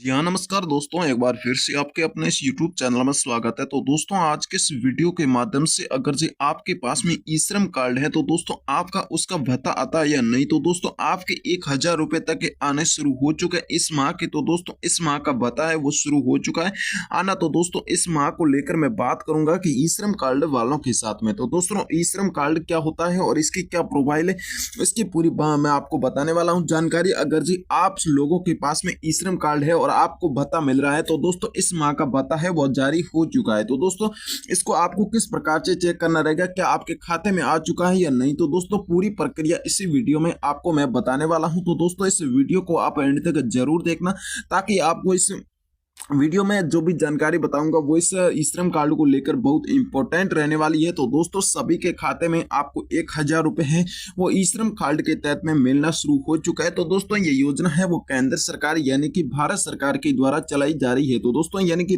जी हाँ, नमस्कार दोस्तों। एक बार फिर से आपके अपने इस यूट्यूब चैनल में स्वागत है। तो दोस्तों, आज के इस वीडियो के माध्यम से अगर जी आपके पास में ई श्रम कार्ड है तो दोस्तों आपका उसका भत्ता आता है या नहीं, तो दोस्तों आपके 1000 रुपये तक के आने शुरू हो चुके हैं इस माह के। तो दोस्तों इस माह का भत्ता है वो शुरू हो चुका है आना। तो दोस्तों इस माह को लेकर मैं बात करूंगा कि ई श्रम कार्ड वालों के साथ में। तो दोस्तों ई श्रम कार्ड क्या होता है और इसकी क्या प्रोफाइल है, इसकी पूरी मैं आपको बताने वाला हूँ जानकारी। अगर जी आप लोगों के पास में ई श्रम कार्ड है और आपको भत्ता मिल रहा है तो दोस्तों इस माह का भत्ता है वो जारी हो चुका है। तो दोस्तों इसको आपको किस प्रकार से चेक करना रहेगा, क्या आपके खाते में आ चुका है या नहीं, तो दोस्तों पूरी प्रक्रिया इसी वीडियो में आपको मैं बताने वाला हूं। तो दोस्तों इस वीडियो को आप एंड तक जरूर देखना ताकि आपको इस वीडियो में जो भी जानकारी बताऊंगा वो इस ई श्रम कार्ड को लेकर बहुत इंपॉर्टेंट रहने वाली है। तो दोस्तों सभी के खाते में आपको 1000 रुपये है वो ई श्रम कार्ड के तहत में मिलना शुरू हो चुका है। तो दोस्तों ये योजना है वो केंद्र सरकार यानी कि भारत सरकार के द्वारा चलाई जा रही है। तो दोस्तों यानी कि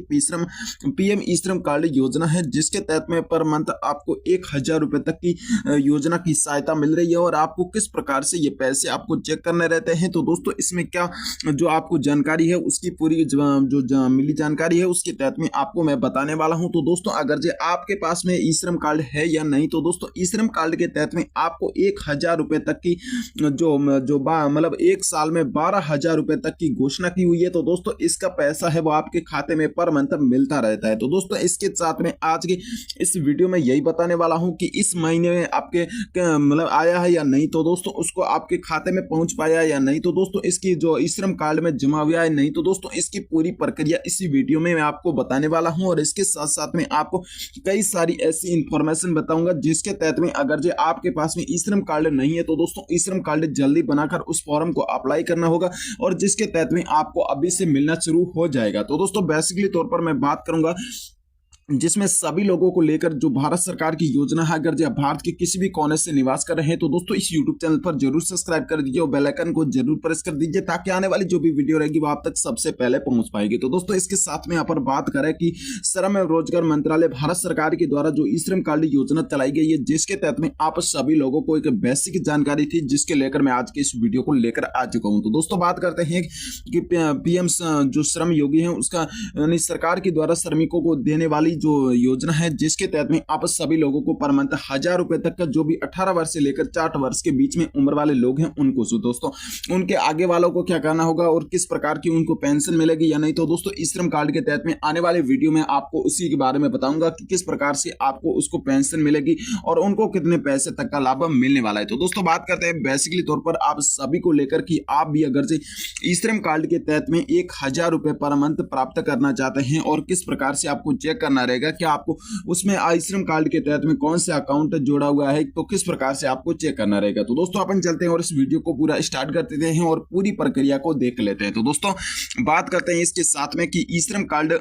पीएम ई श्रम कार्ड योजना है जिसके तहत में पर मंथ आपको 1000 रुपये तक की योजना की सहायता मिल रही है। और आपको किस प्रकार से ये पैसे आपको चेक करने रहते हैं, तो दोस्तों इसमें क्या जो आपको जानकारी है उसकी पूरी जो मिली जानकारी है उसके तहत में आपको मैं बताने वाला हूं। तो दोस्तों अगर जो आपके पास में ई श्रम कार्ड है या नहीं, तो दोस्तों ई श्रम कार्ड के तहत में आपको 1000 रुपये तक की जो मतलब एक साल में 12,000 रुपये तक की घोषणा की हुई है। तो दोस्तों इसका पैसा है वो आपके खाते में पर मंथ मिलता रहता है। तो दोस्तों इसके साथ में आज के इस वीडियो में यही बताने वाला हूं कि इस महीने में आपके मतलब आया है या नहीं, तो दोस्तों उसको आपके खाते में पहुंच पाया या नहीं, तो दोस्तों इसकी जो ई श्रम कार्ड में जमा हुआ है नहीं, तो दोस्तों इसकी पूरी प्रक्रिया इसी वीडियो में मैं आपको बताने वाला हूं। और इसके साथ साथ में आपको कई सारी ऐसी इंफॉर्मेशन बताऊंगा जिसके तहत में अगर जो आपके पास में ई श्रम कार्ड नहीं है तो दोस्तों ई श्रम कार्ड जल्दी बनाकर उस फॉर्म को अप्लाई करना होगा और जिसके तहत में आपको अभी से मिलना शुरू हो जाएगा। तो दोस्तों बेसिकली तौर पर मैं बात करूंगा जिसमें सभी लोगों को लेकर जो भारत सरकार की योजना है। अगर जो भारत के किसी भी कोने से निवास कर रहे हैं तो दोस्तों इस YouTube चैनल पर जरूर सब्सक्राइब कर दीजिए और बेल आइकन को जरूर प्रेस कर दीजिए ताकि आने वाली जो भी वीडियो रहेगी वो आप तक सबसे पहले पहुंच पाएगी। तो दोस्तों इसके साथ में यहाँ पर बात करें कि श्रम एवं रोजगार मंत्रालय भारत सरकार के द्वारा जो ई श्रम कार्ड योजना चलाई गई है जिसके तहत में आप सभी लोगों को एक बेसिक जानकारी थी जिसके लेकर मैं आज के इस वीडियो को लेकर आ चुका हूँ। तो दोस्तों बात करते हैं कि पीएम जो श्रम योगी है उसका यानी सरकार के द्वारा श्रमिकों को देने वाली जो योजना है जिसके तहत में आप सभी लोगों को पर मंथ 1000 रुपए तक का जो भी 18 वर्ष से लेकर 60 वर्ष के बीच में उम्र वाले लोग हैं उनको दोस्तों उनके आगे वालों को क्या करना होगा और किस प्रकार की उनको पेंशन मिलेगी या नहीं, तो दोस्तों ई श्रम कार्ड के तहत में आने वाले वीडियो में आपको उसी के बारे में बताऊंगा कि किस प्रकार से आपको उसको पेंशन मिलेगी और उनको कितने पैसे तक का लाभ मिलने वाला है। तो दोस्तों बात करते हैं बेसिकली तौर पर आप सभी को लेकर कि आप भी अगर से ई श्रम कार्ड के तहत में 1000 रुपये पर मंथ प्राप्त करना चाहते हैं और किस प्रकार से आपको चेक करना रहेगा कि आपको उसमें ई श्रम कार्ड के तहत में कौन सा अकाउंट जोड़ा हुआ है, तो किस प्रकार से आपको चेक करना रहेगा। तो दोस्तों अपन चलते हैं और इस वीडियो को पूरा स्टार्ट कर देते हैं और पूरी प्रक्रिया को देख लेते हैं। तो दोस्तों बात करते हैं इसके साथ में कि ई श्रम कार्ड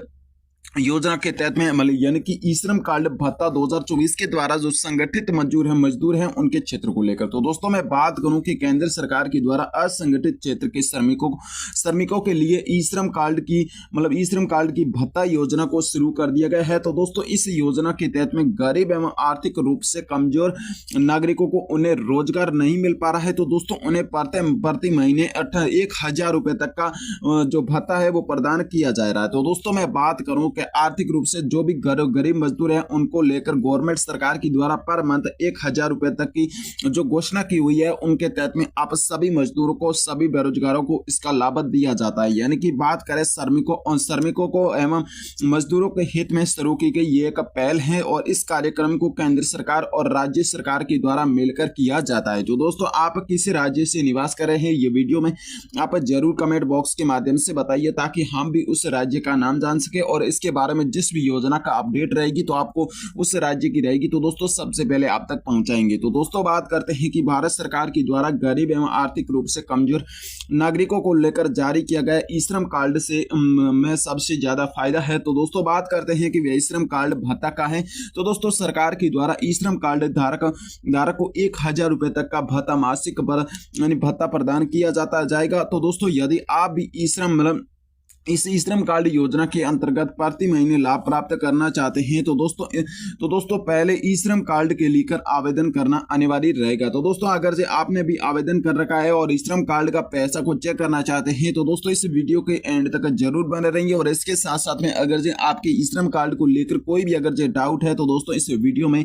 योजना के तहत में मतलब यानी कि ई श्रम कार्ड भत्ता 2024 के द्वारा जो संगठित मजदूर हैं उनके क्षेत्र को लेकर। तो दोस्तों मैं बात करूं कि केंद्र सरकार के द्वारा असंगठित क्षेत्र के श्रमिकों के लिए ई श्रम कार्ड की मतलब ई श्रम कार्ड की भत्ता योजना को शुरू कर दिया गया है। तो दोस्तों इस योजना के तहत में गरीब एवं आर्थिक रूप से कमजोर नागरिकों को उन्हें रोजगार नहीं मिल पा रहा है तो दोस्तों उन्हें प्रति महीने 1000 रुपये तक का जो भत्ता है वो प्रदान किया जा रहा है। तो दोस्तों मैं बात करूं आर्थिक रूप से जो भी गरीब मजदूर हैं उनको लेकर गवर्नमेंट सरकार की द्वारा पर मंथ 1000 रुपये तक की जो घोषणा की हुई है उनके तहत में आप सभी मजदूरों को सभी बेरोजगारों को इसका लाभ दिया जाता है। यानी कि बात करें श्रमिकों को एवं मजदूरों के हित में शुरू की गई ये एक पहल है और इस कार्यक्रम को केंद्र सरकार और राज्य सरकार के द्वारा मिलकर किया जाता है। जो दोस्तों आप किस राज्य से निवास कर रहे हैं ये वीडियो में आप जरूर कमेंट बॉक्स के माध्यम से बताइए ताकि हम भी उस राज्य का नाम जान सके और इसके बारे में जिस भी योजना का अपडेट रहेगी तो आपको उस राज्य की रहेगी तो दोस्तों सबसे पहले आप तक पहुंचाएंगे। तो दोस्तों बात करते हैं कि भारत सरकार के द्वारा गरीब एवं आर्थिक रूप से कमजोर नागरिकों को लेकर जारी किया गया ई श्रम कार्ड से में सबसे ज्यादा फायदा है। तो दोस्तों बात करते हैं कि ई श्रम कार्ड भत्ता का है। तो दोस्तों सरकार के द्वारा ई श्रम कार्ड धारक को 1000 रुपये तक का भत्ता मासिक यानी भत्ता प्रदान किया जाएगा। तो दोस्तों यदि आप भी ई श्रम मतलब इस ई श्रम कार्ड योजना के अंतर्गत प्रति महीने लाभ प्राप्त करना चाहते हैं तो दोस्तों पहले ई श्रम कार्ड के लेकर आवेदन करना अनिवार्य रहेगा। तो दोस्तों अगर जो आपने भी आवेदन कर रखा है और ई श्रम कार्ड का पैसा को चेक करना चाहते हैं तो दोस्तों इस वीडियो के एंड तक जरूर बने रहेंगे। और इसके साथ साथ में अगर जो आपके ई श्रम कार्ड को लेकर कोई भी अगर जो डाउट है तो दोस्तों इस वीडियो में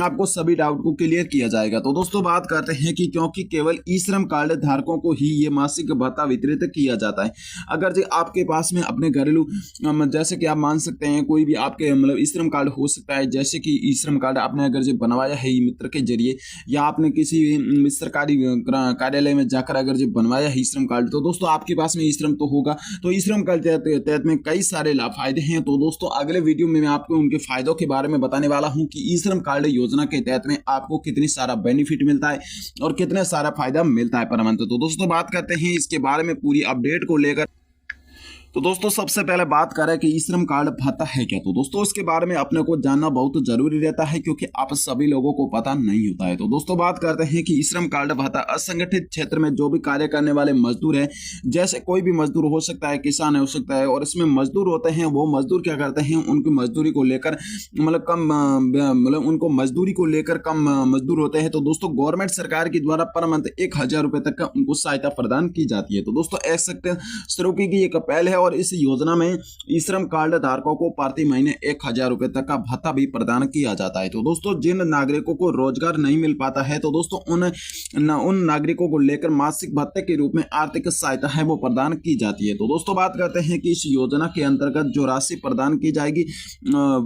आपको सभी डाउट को क्लियर किया जाएगा। तो दोस्तों बात करते हैं कि क्योंकि केवल ई श्रम कार्ड धारकों को ही ये मासिक भत्ता वितरित किया जाता है। अगर जो आपके पास में अपने घरेलू जैसे कि आप मान सकते हैं कोई भी आपके मतलब ई श्रम कार्ड हो सकता है, जैसे कि ई श्रम कार्ड आपने अगर जो बनवाया है ई मित्र के जरिए या आपने किसी भी सरकारी कार्यालय में जाकर अगर जो बनवाया है ई श्रम कार्ड तो दोस्तों आपके पास में ई श्रम तो होगा। तो ई श्रम कार्ड के तहत में कई सारे लाभ फायदे हैं। तो दोस्तों अगले वीडियो में मैं आपको उनके फायदों के बारे में बताने वाला हूं कि ई श्रम कार्ड योजना के तहत में आपको कितनी सारा बेनिफिट मिलता है और कितने सारा फायदा मिलता है पर मंथ। तो दोस्तों बात करते हैं इसके बारे में पूरी अपडेट को लेकर। तो दोस्तों सबसे पहले बात करें कि ई श्रम कार्ड भत्ता है क्या। तो दोस्तों इसके बारे में अपने को जानना बहुत जरूरी रहता है क्योंकि आप सभी लोगों को पता नहीं होता है। तो दोस्तों बात करते हैं कि ई श्रम कार्ड भत्ता असंगठित क्षेत्र में जो भी कार्य करने वाले मजदूर हैं, जैसे कोई भी मजदूर हो सकता है, किसान हो सकता है, और इसमें मजदूर होते हैं वो मजदूर क्या करते हैं उनकी मजदूरी को लेकर मतलब उनको मजदूरी को लेकर कम मजदूर होते हैं तो दोस्तों गवर्नमेंट सरकार के द्वारा पर मंथ 1000 रुपए तक का उनको सहायता प्रदान की जाती है। तो दोस्तों एक शुरू की गई एक पहल है और इस योजना में ई श्रम कार्ड धारकों को प्रति महीने 1000 रुपए तक का भत्ता भी प्रदान किया जाता है। तो दोस्तों जिन नागरिकों को रोजगार नहीं मिल पाता है तो दोस्तों उन नागरिकों को लेकर मासिक भत्ते के रूप में आर्थिक सहायता है वो प्रदान की जाती है। तो दोस्तों बात करते हैं कि इस योजना के अंतर्गत जो राशि प्रदान की जाएगी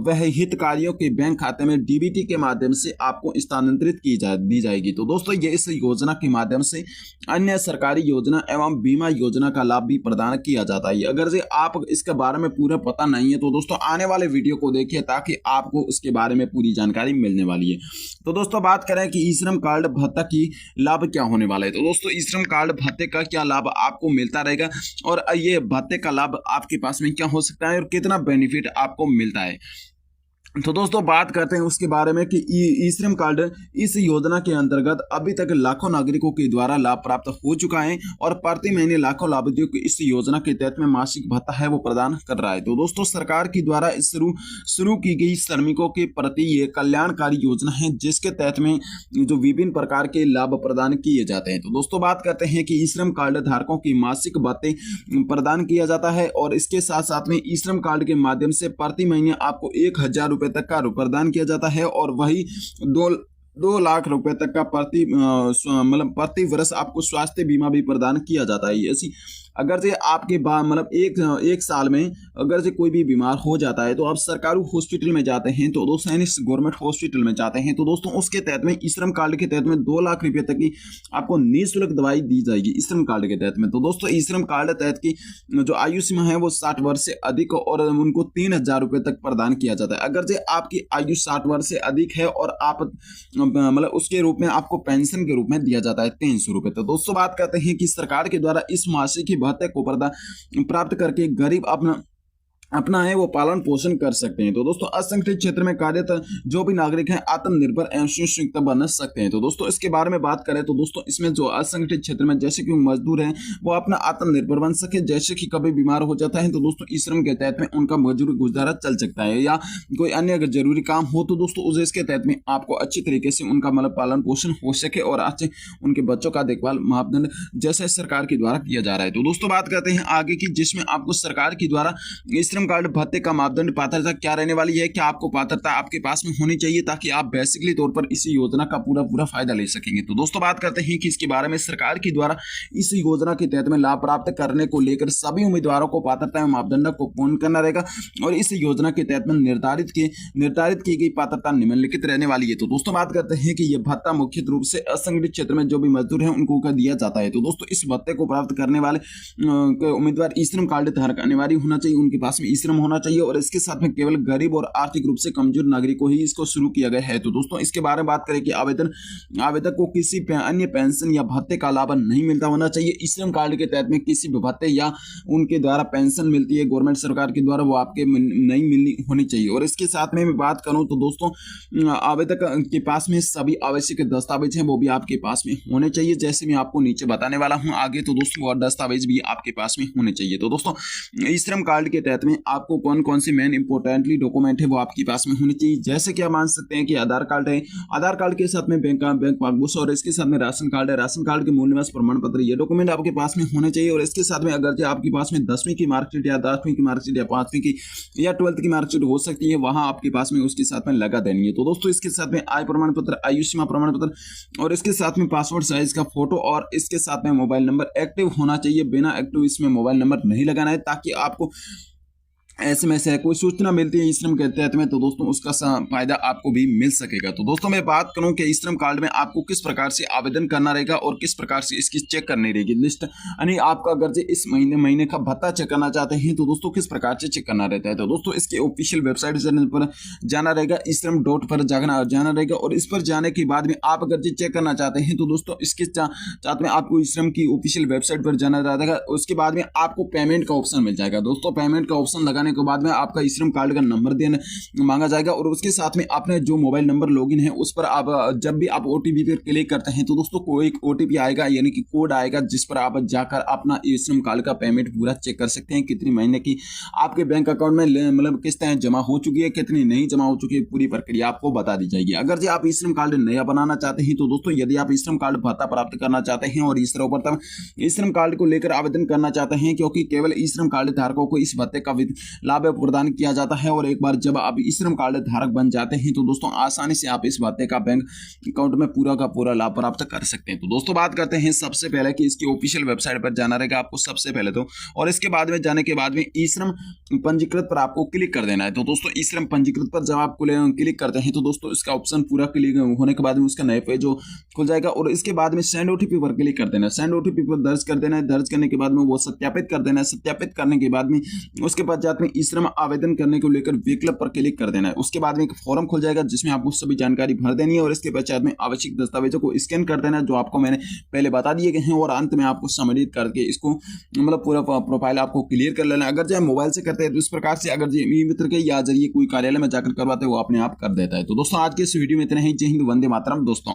वह हितग्राहियों के बैंक खाते में डीबीटी के माध्यम से आपको स्थानांतरित दी जाएगी। तो दोस्तों ये इस योजना के माध्यम से अन्य सरकारी योजना एवं बीमा योजना का लाभ भी प्रदान किया जाता है। अगर से आप इसके बारे में पूरा पता नहीं है तो दोस्तों आने वाले वीडियो को देखिए ताकि आपको उसके बारे में पूरी जानकारी मिलने वाली है। तो दोस्तों बात करें कि ई श्रम कार्ड भत्ता की लाभ क्या होने वाला है। तो दोस्तों ई श्रम कार्ड भत्ते का क्या लाभ आपको मिलता रहेगा और ये भत्ते का लाभ आपके पास में क्या हो सकता है और कितना बेनिफिट आपको मिलता है। तो दोस्तों बात करते हैं उसके बारे में कि ई श्रम कार्ड इस योजना के अंतर्गत अभी तक लाखों नागरिकों के द्वारा लाभ प्राप्त हो चुका है और प्रति महीने लाखों लाभार्थियों को इस योजना के तहत में मासिक भत्ता है वो प्रदान कर रहा है। तो दोस्तों सरकार के द्वारा शुरू की गई श्रमिकों के प्रति ये कल्याणकारी योजना है जिसके तहत में जो विभिन्न प्रकार के लाभ प्रदान किए जाते हैं। तो दोस्तों बात करते हैं कि ई श्रम कार्ड धारकों की मासिक भत्ते प्रदान किया जाता है और इसके साथ साथ में ई श्रम कार्ड के माध्यम से प्रति महीने आपको 1000 रुपए तक का प्रदान किया जाता है और वही 2 लाख रुपए तक का प्रति वर्ष आपको स्वास्थ्य बीमा भी प्रदान किया जाता है। ऐसी अगर से आपके मतलब एक साल में अगर से कोई भी बीमार हो जाता है तो आप सरकारी हॉस्पिटल में जाते हैं तो दोस्तों गवर्नमेंट हॉस्पिटल में जाते हैं तो दोस्तों उसके तहत में ई श्रम कार्ड के तहत में 2 लाख रुपए तक की आपको निःशुल्क दवाई दी जाएगी ई श्रम कार्ड के तहत में। तो दोस्तों ई श्रम कार्ड तहत की जो आयु सीमा है वो 60 वर्ष से अधिक और उनको 3000 रुपए तक प्रदान किया जाता है। अगर से आपकी आयु 60 वर्ष से अधिक है और आप मतलब उसके रूप में आपको पेंशन के रूप में दिया जाता है 300 रुपए। तो दोस्तों बात करते हैं कि सरकार के द्वारा इस मासिक भत्ते को प्राप्त करके गरीब अपना है वो पालन पोषण कर सकते हैं। तो दोस्तों असंगठित क्षेत्र में कार्यरत जो भी नागरिक हैं आत्मनिर्भर एवं सुसंयुक्त बन सकते हैं। तो दोस्तों इसके बारे में बात करें तो दोस्तों इसमें जो असंगठित क्षेत्र में जैसे कि मजदूर हैं वो अपना आत्मनिर्भर बन सके, जैसे कि कभी बीमार हो जाता है तो दोस्तों ई श्रम के तहत में उनका मजदूरी गुजारा चल सकता है या कोई अन्य अगर जरूरी काम हो तो दोस्तों उसके तहत में आपको अच्छी तरीके से उनका मतलब पालन पोषण हो सके और अच्छे उनके बच्चों का देखभाल मापदंड जैसे सरकार के द्वारा किया जा रहा है। तो दोस्तों बात करते हैं आगे की जिसमें आपको सरकार के द्वारा ई श्रम कार्ड भत्ते का मापदंड पात्रता क्या रहने वाली है, क्या आपको पात्रता आपके पास में होनी चाहिए ताकि आप बेसिकली तौर पर इस योजना का पूरा फायदा ले सकेंगे। तो दोस्तों बात करते हैं कि इसके बारे में सरकार के द्वारा इस योजना के तहत में लाभ प्राप्त करने को लेकर सभी उम्मीदवारों को पात्रता एवं मापदंड को पूर्ण करना रहेगा और इस योजना के तहत में निर्धारित की गई पात्रता निम्नलिखित रहने वाली है। तो दोस्तों बात करते हैं कि यह भत्ता मुख्य रूप से असंगठित क्षेत्र में जो भी मजदूर हैं उनको दिया जाता है। तो दोस्तों इस भत्ते को प्राप्त करने वाले उम्मीदवार ई श्रम कार्ड धारक अनिवार्य होना चाहिए उनके पास में ई श्रम होना चाहिए और इसके साथ में केवल गरीब और आर्थिक रूप से कमजोर नागरिक को ही इसको शुरू किया गया है। तो दोस्तों इसके बारे में बात करें कि आवेदक को किसी अन्य पेंशन या भत्ते का लाभ नहीं मिलता होना चाहिए। ई श्रम कार्ड के तहत में किसी भी भत्ते या उनके द्वारा पेंशन मिलती है गवर्नमेंट सरकार के द्वारा, वो आपके नहीं मिलनी होनी चाहिए। और इसके साथ में मैं बात करूं तो दोस्तों आवेदक के पास में सभी आवश्यक दस्तावेज हैं वो भी आपके पास में होने चाहिए, जैसे मैं आपको नीचे बताने वाला हूं आगे। तो दोस्तों वो दस्तावेज भी आपके पास में होने चाहिए। तो दोस्तों ई श्रम कार्ड के तहत में आपको कौन कौन से मेन इंपोर्टेंटली डॉक्यूमेंट है वो आपके पास में होने चाहिए, जैसे कि आप मान सकते हैं कि आधार कार्ड है, आधार कार्ड के साथ में बैंक पासबुक और इसके साथ में राशन कार्ड है, राशन कार्ड के मूल निवास प्रमाण पत्र, ये डॉक्यूमेंट आपके पास में होने चाहिए। और इसके साथ में अगर आपके पास में 10वीं की मार्कशीट या 10वीं की मार्कशीट या 5वीं की या 12th की मार्कशीट हो सकती है, वहां आपके पास में उसके साथ में लगा देनी है। तो दोस्तों इसके साथ में आय प्रमाण पत्र, आयु सीमा प्रमाण पत्र और इसके साथ में पासपोर्ट साइज का फोटो और इसके साथ में मोबाइल नंबर एक्टिव होना चाहिए। बिना एक्टिव इसमें मोबाइल नंबर नहीं लगाना है, ताकि आपको SMS है कोई सूचना मिलती है ई श्रम के तहत में तो दोस्तों उसका फायदा आपको भी मिल सकेगा। तो दोस्तों मैं बात करूं कि ई श्रम कार्ड में आपको किस प्रकार से आवेदन करना रहेगा और किस प्रकार से इसकी चेक करनी रहेगी लिस्ट, यानी आपका अगर जो इस महीने का भत्ता चेक करना चाहते हैं तो दोस्तों किस प्रकार से चेक करना रहता है। तो दोस्तों इसके ऑफिशियल वेबसाइट पर जाना रहेगा, e-श्रम पर जाना रहेगा। और इस पर जाने के बाद में आप अगर जो चेक करना चाहते हैं तो दोस्तों इसके साथ में आपको ई श्रम की ऑफिशियल वेबसाइट पर जाना रहेगा। उसके बाद में आपको पेमेंट का ऑप्शन मिल जाएगा। दोस्तों पेमेंट का ऑप्शन लगाने के बाद में आपका ई श्रम कार्ड का नंबर देना मांगा जाएगा और उसके साथ में आपने जो मोबाइल नंबर लॉगिन है उस पर आप जब भी आप ओटीपी पर क्लिक करते हैं तो दोस्तों कोई एक ओटीपी आएगा, यानी कि कोड आएगा, जिस पर आप जाकर अपना ई श्रम कार्ड का पेमेंट पूरा चेक कर सकते हैं, कितनी महीने की आपके बैंक अकाउंट में मतलब किस्तें जमा हो चुकी है, कितनी नहीं जमा हो चुकी है, पूरी प्रक्रिया आपको बता दी जाएगी। अगर जो आप ई श्रम कार्ड नया बनाना चाहते हैं तो दोस्तों यदि आप ई श्रम कार्ड भत्ता प्राप्त करना चाहते हैं और इस तरह ई श्रम कार्ड को लेकर आवेदन करना चाहते हैं, क्योंकि केवल ई श्रम कार्ड धारकों को इस भत्ते का लाभ प्रदान किया जाता है और एक बार जब आप ई श्रम कार्ड धारक बन जाते हैं तो दोस्तों आसानी से आप इस भत्ते का बैंक अकाउंट में पूरा का पूरा लाभ प्राप्त कर सकते हैं। तो दोस्तों बात करते हैं सबसे पहले कि इसकी ऑफिशियल वेबसाइट पर जाना रहेगा आपको सबसे पहले तो, और इसके बाद में जाने के बाद में ई श्रम पंजीकृत पर आपको क्लिक कर देना है। तो दोस्तों ई श्रम पंजीकृत पर जब आप क्लिक करते हैं तो दोस्तों इसका ऑप्शन पूरा क्लिक होने के बाद में उसका नया पेज खुल जाएगा और इसके बाद में सेंड ओटीपी पर क्लिक कर देना है। सेंड ओटीपी पर दर्ज कर देना है। दर्ज करने के बाद में वो सत्यापित कर देना है। सत्यापित करने के बाद में उसके पश्चात में ई श्रम आवेदन करने को लेकर विकल्प पर क्लिक कर देना है। उसके बाद में एक फॉर्म खुल जाएगा जिसमें आपको सभी जानकारी भर देनी है और इसके पश्चात में आवश्यक दस्तावेजों को स्कैन कर देना है जो आपको मैंने पहले बता दिए गए हैं और अंत में आपको सम्मिलित करके इसको मतलब पूरा प्रोफाइल आपको क्लियर कर लेना है। अगर जो मोबाइल से करते हैं तो इस प्रकार से, अगर जो मित्र के या जरिए कोई कार्यालय में जाकर करवाते हैं वो अपने आप कर देता है। तो दोस्तों आज के इस वीडियो में इतना ही। जय हिंद, वंदे मातरम दोस्तों।